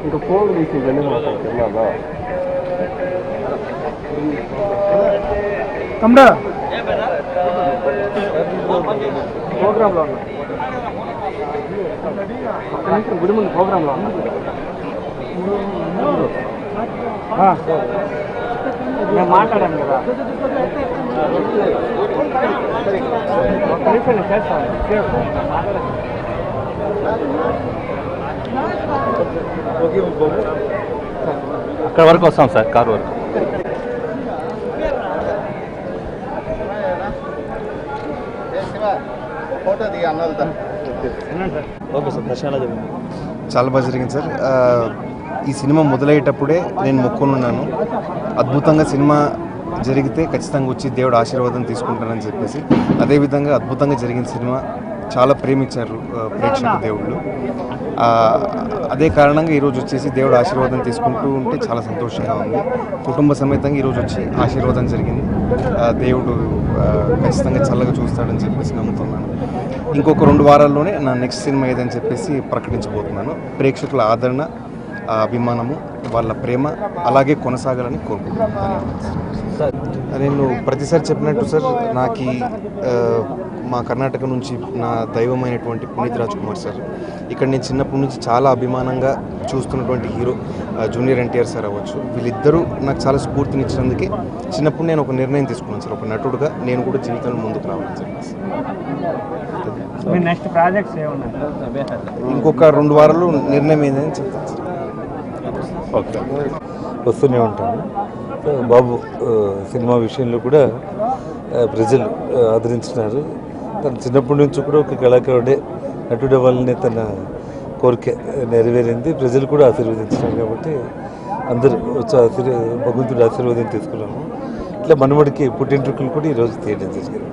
ఇంకా ఫోన్ తీసి వెళ్ళిన తిన్నాలో తమ్ముడు ప్రోగ్రాంలో ఉన్నా ఒక్క నిమిషం గుడి ముందు ప్రోగ్రాంలో ఉన్నా నేను మాట్లాడాను కదా ఒక్క నిమిషం నేను చేస్తాను అక్కడ వరకు వస్తాం సార్, కారు వరకు. చాలా బాగా జరిగింది సార్. ఈ సినిమా మొదలయ్యేటప్పుడే నేను మొక్కునున్నాను, అద్భుతంగా సినిమా జరిగితే ఖచ్చితంగా వచ్చి దేవుడు ఆశీర్వాదం తీసుకుంటానని చెప్పేసి. అదేవిధంగా అద్భుతంగా జరిగిన సినిమా చాలా ప్రేమించారు ప్రేక్షక దేవుళ్ళు. అదే కారణంగా ఈరోజు వచ్చేసి దేవుడు ఆశీర్వాదం తీసుకుంటూ ఉంటే చాలా సంతోషంగా ఉంది. కుటుంబ సమేతంగా ఈరోజు వచ్చి ఆశీర్వాదం జరిగింది. దేవుడు ఖచ్చితంగా చల్లగా చూస్తాడని చెప్పేసి నమ్ముతున్నాను. ఇంకొక 2 వారాల్లోనే నా నెక్స్ట్ సినిమా ఏదని చెప్పేసి ప్రకటించబోతున్నాను. ప్రేక్షకుల ఆదరణ, అభిమానము, వాళ్ళ ప్రేమ అలాగే కొనసాగాలని కోరుకుంటున్నాను. నేను ప్రతిసారి చెప్పినట్టు సార్, నాకు మా కర్ణాటక నుంచి నా దైవమైనటువంటి పునీత్ రాజ్ కుమార్ సార్, ఇక్కడ నేను చిన్నప్పటి నుంచి చాలా అభిమానంగా చూస్తున్నటువంటి హీరో జూనియర్ ఎన్టీఆర్ సార్ అవ్వచ్చు, వీళ్ళిద్దరూ నాకు చాలా స్ఫూర్తినిచ్చినందుకే చిన్నప్పుడు నేను ఒక నిర్ణయం తీసుకున్నాను సార్, ఒక నటుడుగా నేను కూడా జీవితంలో ముందుకు రావాలని చెప్పేసి. నెక్స్ట్ ప్రాజెక్ట్స్ ఇంకొక 2 వారాలు నిర్ణయం ఏందని చెప్తాను సార్. ఓకే, వస్తూనే ఉంటాను. బాబు సినిమా విషయంలో కూడా ప్రజలు ఆదరించినారు. తను చిన్నప్పటి నుంచి కూడా ఒక కళాకారుడే, నటుడే వాళ్ళని తన కోరిక నెరవేరింది. ప్రజలు కూడా ఆశీర్వదించినారు. కాబట్టి అందరూ వచ్చి భగవంతుడి ఆశీర్వాదం తీసుకున్నాము. ఇట్లా మనవడికి పుట్టింట్రుకలు కూడా ఈరోజు తీయడం జరిగింది.